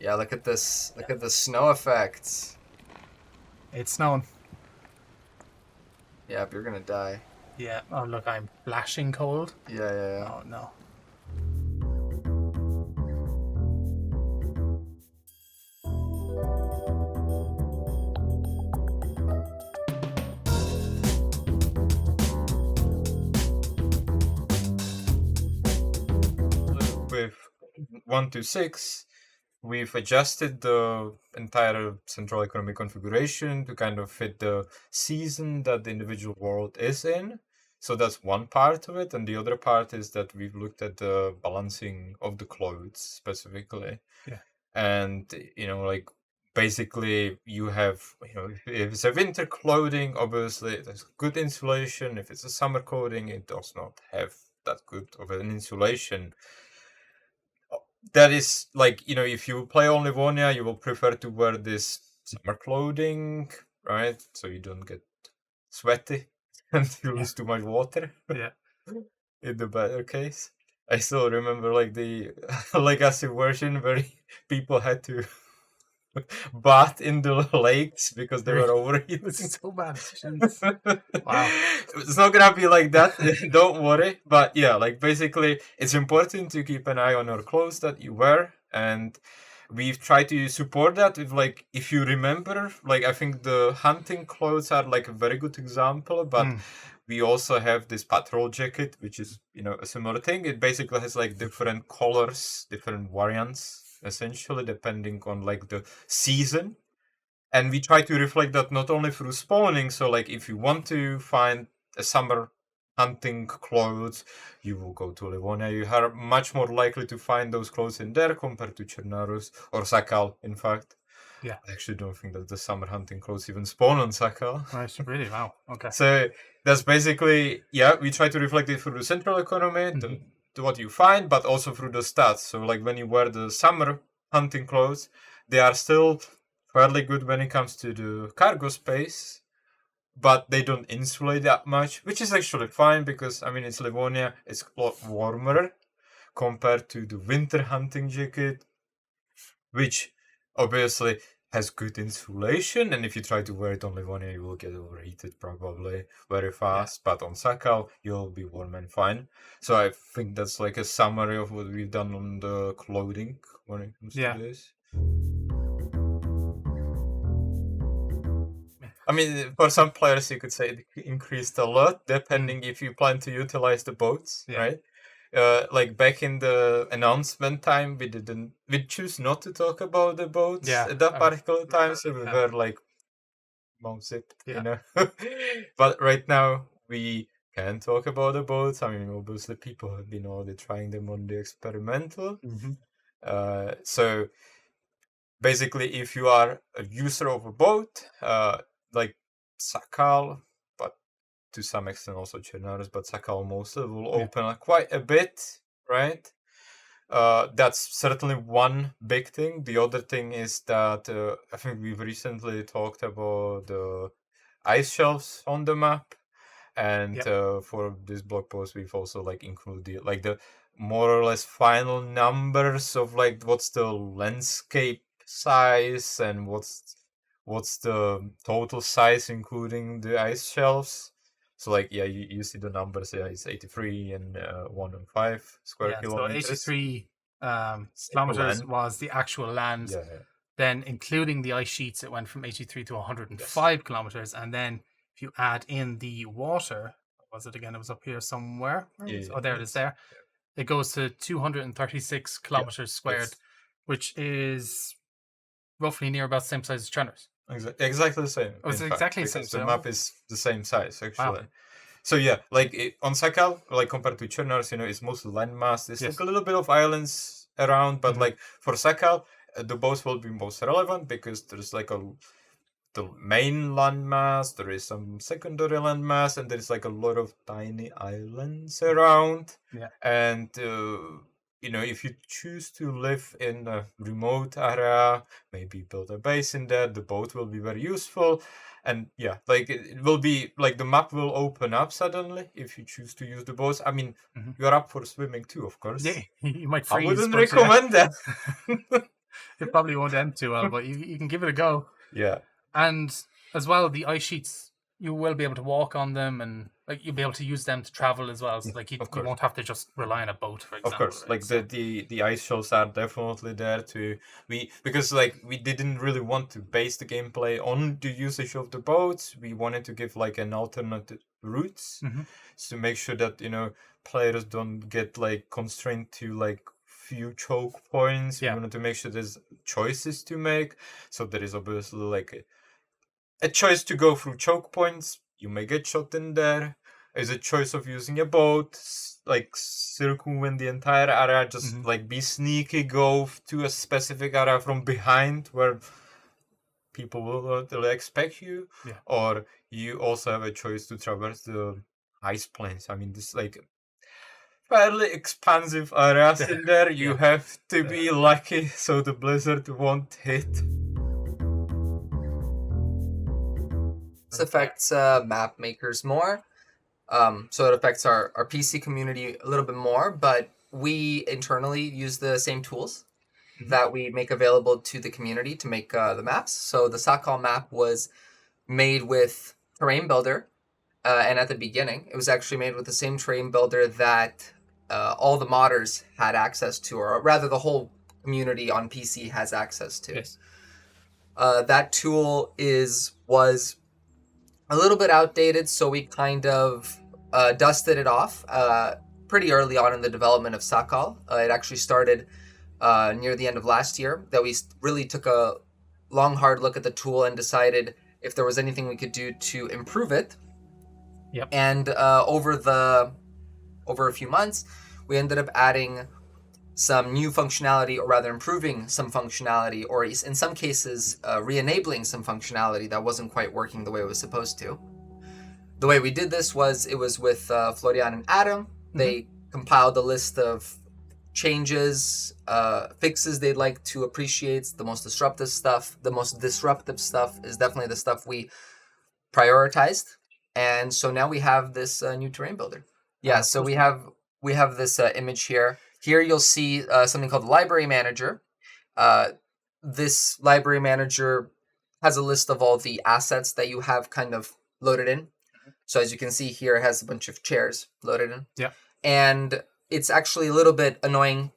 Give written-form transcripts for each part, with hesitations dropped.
Yeah, look at this. Look at the snow effects. It's snowing. Yeah, you're gonna die. Yeah. Oh, look, I'm flashing cold. Yeah. Oh, no. With 1.2.6, we've adjusted the entire central economy configuration to kind of fit the season that the individual world is in. So that's one part of it, and the other part is that we've looked at the balancing of the clothes specifically. Yeah. And like basically you have, if it's a winter clothing, obviously there's good insulation. If it's a summer clothing, it does not have that good of an insulation. That is like, if you play on Livonia, you will prefer to wear this summer clothing, right? So you don't get sweaty and you lose too much water. Yeah. In the better case. I still remember like the legacy version where people had to bath in the lakes because they were overheating. It's so bad. Jeez. Wow. It's not gonna be like that, don't worry. But yeah, like basically it's important to keep an eye on your clothes that you wear, and we've tried to support that with, like, if you remember, like I think the hunting clothes are like a very good example, but we also have this patrol jacket, which is, a similar thing. It basically has like different colors, different variants, essentially, depending on like the season. And we try to reflect that not only through spawning. So like if you want to find a summer hunting clothes, you will go to Livonia. You are much more likely to find those clothes in there compared to Chernarus or Sakhal, in fact. Yeah. I actually don't think that the summer hunting clothes even spawn on Sakhal. Right, really? Wow. Okay. So that's basically, we try to reflect it through the central economy, to what you find, but also through the stats. So like when you wear the summer hunting clothes, they are still fairly good when it comes to the cargo space, but they don't insulate that much, which is actually fine because, I mean, it's Livonia, it's a lot warmer compared to the winter hunting jacket, which obviously has good insulation, and if you try to wear it on Livonia, you will get overheated probably very fast, but on Sakhal, you'll be warm and fine. So I think that's like a summary of what we've done on the clothing when it comes to this. I mean, for some players, you could say it increased a lot, depending if you plan to utilize the boats, right? Like back in the announcement time, we choose not to talk about the boats at that particular time, so we were like zipped, But right now we can talk about the boats. I mean, obviously people have been already trying them on the experimental. So basically, if you are a user of a boat, like Sakhal, but to some extent also Chernarus, but Sakhal mostly will open quite a bit, right? That's certainly one big thing. The other thing is that I think we've recently talked about the ice shelves on the map, and for this blog post we've also like included like the more or less final numbers of like what's the landscape size and what's the total size including the ice shelves. So like you see the numbers. It's 83 and 105 square kilometers. So 83 kilometers was the actual land. Then including the ice sheets, it went from 83 to 105 kilometers, and then if you add in the water, what was it again? It was up here somewhere. There it is. There it goes to 236 kilometers squared, which is roughly near about the same size as Chernarus. Exactly the same. Oh, it's exactly the same. The map is the same size, actually. Wow. So like on Sakhal, like compared to Chernarus, it's mostly landmass. There's like a little bit of islands around, but like for Sakhal, the boats will be most relevant because there's like the main landmass, there is some secondary landmass, and there's like a lot of tiny islands around. And if you choose to live in a remote area, maybe build a base in there, the boat will be very useful. And like it will be like the map will open up suddenly if you choose to use the boats. I mean, you're up for swimming too, of course. Yeah, you might freeze. I wouldn't recommend that. it probably won't end too well, but you can give it a go. Yeah. And as well, the ice sheets, you will be able to walk on them, and like you'll be able to use them to travel as well. So like you won't have to just rely on a boat, for example. Of course, right? like the ice shows are definitely there because like we didn't really want to base the gameplay on the usage of the boats. We wanted to give like an alternative routes to make sure that players don't get like constrained to like few choke points. We wanted to make sure there's choices to make. So there is obviously like a choice to go through choke points. You may get shot in there. There's a choice of using a boat, like circumvent the entire area, just like be sneaky, go to a specific area from behind where people will expect you. Yeah. Or you also have a choice to traverse the ice plains. I mean, this like fairly expansive areas in there. You have to be lucky so the blizzard won't hit. This affects map makers more. So it affects our PC community a little bit more, but we internally use the same tools that we make available to the community to make the maps. So the Sakhal map was made with Terrain Builder, and at the beginning, it was actually made with the same Terrain Builder that all the modders had access to, or rather the whole community on PC has access to. Yes. That tool was a little bit outdated, so we kind of dusted it off pretty early on in the development of Sakhal. It actually started near the end of last year, that we really took a long, hard look at the tool and decided if there was anything we could do to improve it. Yep. And over a few months, we ended up adding some new functionality, or rather improving some functionality, or in some cases re-enabling some functionality that wasn't quite working the way it was supposed to. The way we did this was with Florian and Adam. They compiled a list of changes, fixes they'd like to appreciate, the most disruptive stuff. The most disruptive stuff is definitely the stuff we prioritized. And so now we have this new terrain builder. Yeah, so we have this image here. Here you'll see something called the Library Manager. This Library Manager has a list of all the assets that you have kind of loaded in. So as you can see here, it has a bunch of chairs loaded in. Yeah. And it's actually a little bit annoying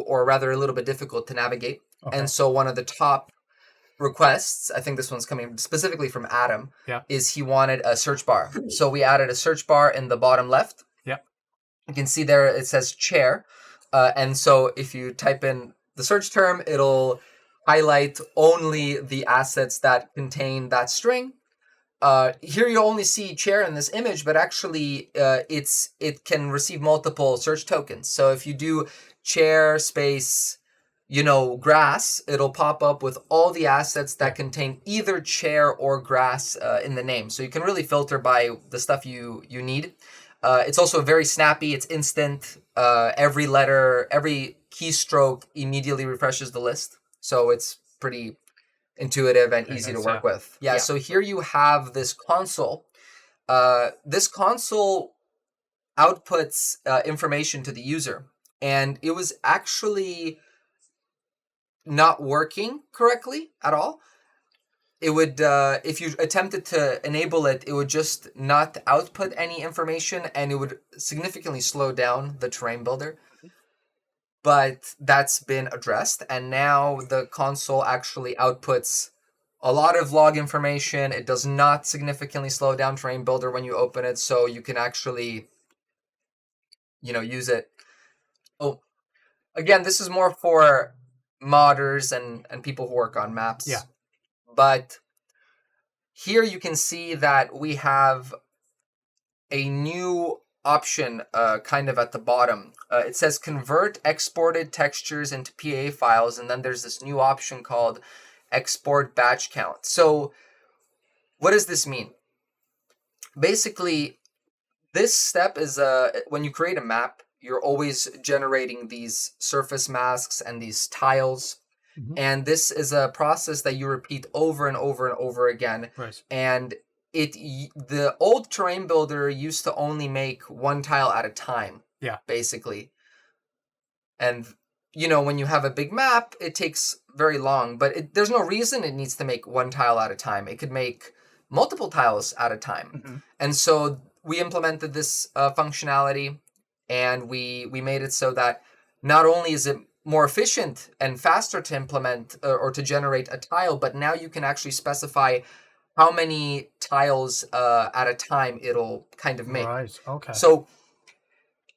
or rather a little bit difficult to navigate. Okay. And so one of the top requests, I think this one's coming specifically from Adam, is he wanted a search bar. So we added a search bar in the bottom left. Yeah. You can see there it says chair. And so if you type in the search term, it'll highlight only the assets that contain that string. Here you only see chair in this image, but actually it can receive multiple search tokens. So if you do chair space, grass, it'll pop up with all the assets that contain either chair or grass in the name. So you can really filter by the stuff you need. It's also very snappy. It's instant. Every letter, every keystroke immediately refreshes the list. So it's pretty intuitive and easy to work with. Yeah, so here you have this console. This console outputs information to the user. And it was actually not working correctly at all. It would, if you attempted to enable it, it would just not output any information, and it would significantly slow down the terrain builder. But that's been addressed, and now the console actually outputs a lot of log information. It does not significantly slow down terrain builder when you open it, so you can actually, use it. Oh, again, this is more for modders and people who work on maps. Yeah. But here you can see that we have a new option kind of at the bottom. It says convert exported textures into PA files, and then there's this new option called export batch count. So what does this mean? Basically, this step is when you create a map, you're always generating these surface masks and these tiles. And this is a process that you repeat over and over and over again. Right. And the old terrain builder used to only make one tile at a time. Yeah. Basically. And when you have a big map, it takes very long, but there's no reason it needs to make one tile at a time. It could make multiple tiles at a time. And so we implemented this functionality, and we made it so that not only is it more efficient and faster to implement or to generate a tile, but now you can actually specify how many tiles at a time it'll kind of make. Right, okay. So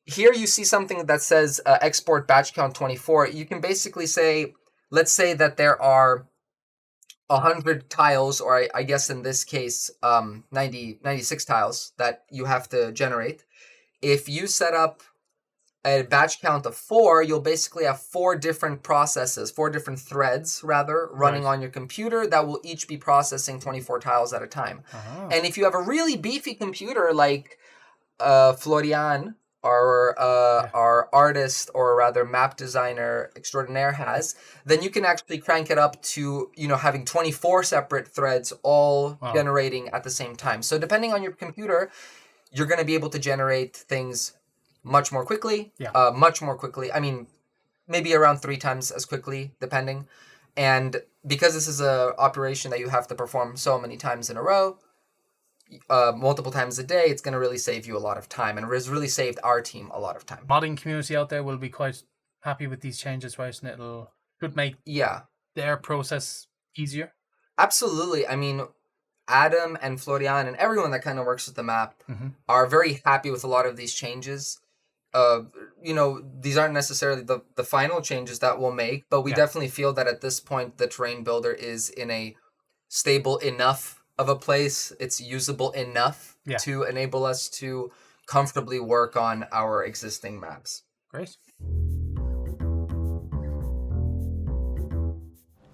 here you see something that says export batch count 24. You can basically say, let's say that there are 100 tiles, or I guess in this case 96 tiles that you have to generate. If you set up a batch count of 4, you'll basically have 4 different processes, 4 different threads rather, running on your computer that will each be processing 24 tiles at a time. And if you have a really beefy computer like Florian, our artist, or rather map designer extraordinaire, has, then you can actually crank it up to having 24 separate threads all generating at the same time. So depending on your computer, you're going to be able to generate things much more quickly. Much more quickly. I mean, maybe around 3 times as quickly, depending. And because this is a operation that you have to perform so many times in a row, multiple times a day, it's going to really save you a lot of time, and it has really saved our team a lot of time. Modding community out there will be quite happy with these changes, right? And could make their process easier. Absolutely. I mean, Adam and Florian and everyone that kind of works with the map are very happy with a lot of these changes. These aren't necessarily the final changes that we'll make, but we definitely feel that at this point the terrain builder is in a stable enough of a place, it's usable enough to enable us to comfortably work on our existing maps. Great.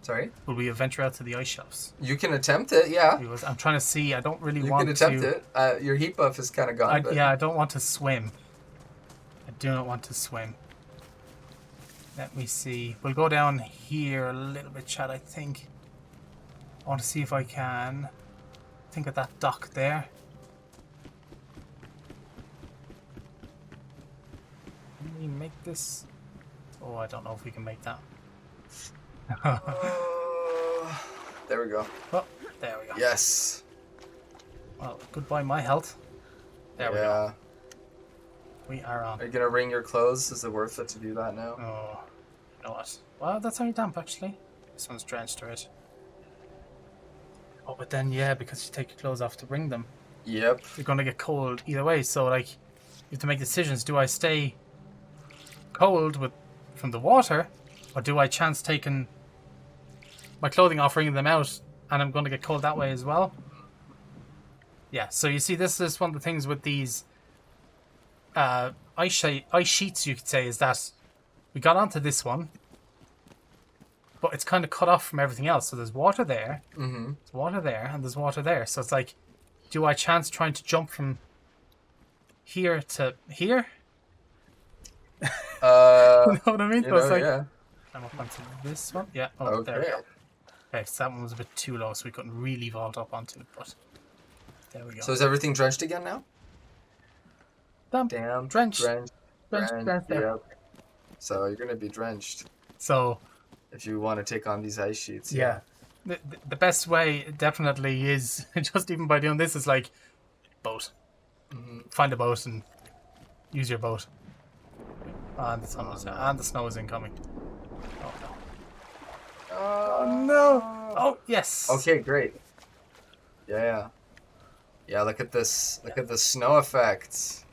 Sorry? Will we venture out to the ice shelves? You can attempt it, yeah. I'm trying to see. I don't really want to... You can attempt it. Your heat buff is kind of gone. I don't want to swim. I do not want to swim. Let me see. We'll go down here a little bit, Chad, I think. I want to see if I can... think of that dock there. Can we make this? Oh, I don't know if we can make that. There we go. Oh, there we go. Yes. Well, goodbye my health. There we go. We are on. Are you gonna wring your clothes? Is it worth it to do that now? Oh, you know what? Well, that's only damp actually. This one's drenched already. Oh, but then because you take your clothes off to wring them. Yep. You're gonna get cold either way. So you have to make decisions. Do I stay cold from the water, or do I chance taking my clothing off, wringing them out, and I'm gonna get cold that way as well? Yeah. So you see, this is one of the things with these ice sheets, you could say, is that we got onto this one, but it's kind of cut off from everything else. So there's water there, there's water there, and there's water there. So it's like, do I chance trying to jump from here to here? You know what I mean? So it's like, I'm up onto this one. Yeah. Oh, okay. There we go. Okay, so that one was a bit too low, so we couldn't really vault up onto it, but there we go. So is everything drenched again now? Damn. Drenched. Yep. So you're going to be drenched. So if you want to take on these ice sheets. Yeah. The best way definitely is, just even by doing this, is like boat. Find a boat and use your boat. And the snow is incoming. Oh no. Oh no. Oh yes. Okay, great. Yeah, look at this. Look at the snow effects.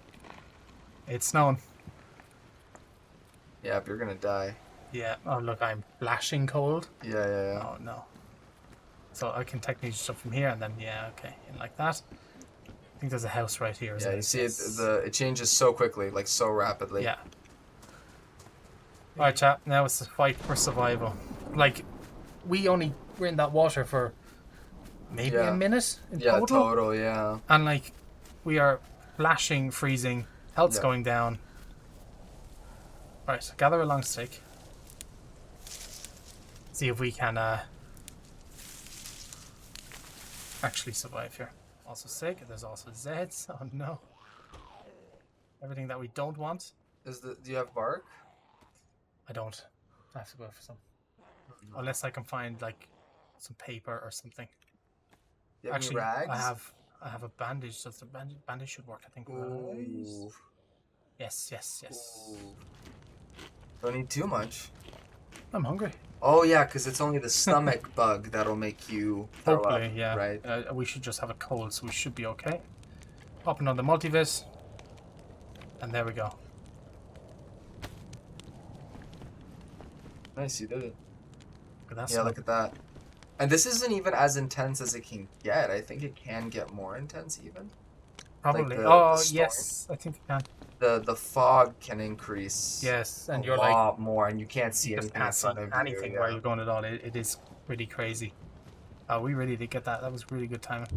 It's snowing. Yeah, you're gonna die. Yeah. Oh look, I'm flashing cold. Yeah. Oh no. So I can technically just jump from here and then okay, in like that. I think there's a house right here. You see it changes so quickly, like so rapidly. Yeah. Alright, chat. Now it's a fight for survival. Like, we're in that water for maybe a minute in total. Yeah. And like, we are flashing, freezing, health's going down. Right, gather a long stick. See if we can actually survive here. Also sick. There's also Zeds. Oh no. Everything that we don't want. Do you have bark? I don't. I have to go for some. Unless I can find like some paper or something. You have Actually, any rags? I have a bandage. So the bandage should work. I think. Ooh. Yes. Ooh. Don't need too much. I'm hungry. Oh yeah, because it's only the stomach bug that'll make you throw Hopefully, up, yeah. right? We should just have a cold, so we should be okay. Popping on the multivis, and there we go. Nice, you did it. Look at that. Yeah, look at that. And this isn't even as intense as it can get. I think it can get more intense even. Probably. Like the yes, I think it can. The fog can increase. Yes, and a you're lot like more, and you can't see you just anything in can't see front of anything you. where you're going at all. It is pretty crazy. We really did get that. That was really good timing.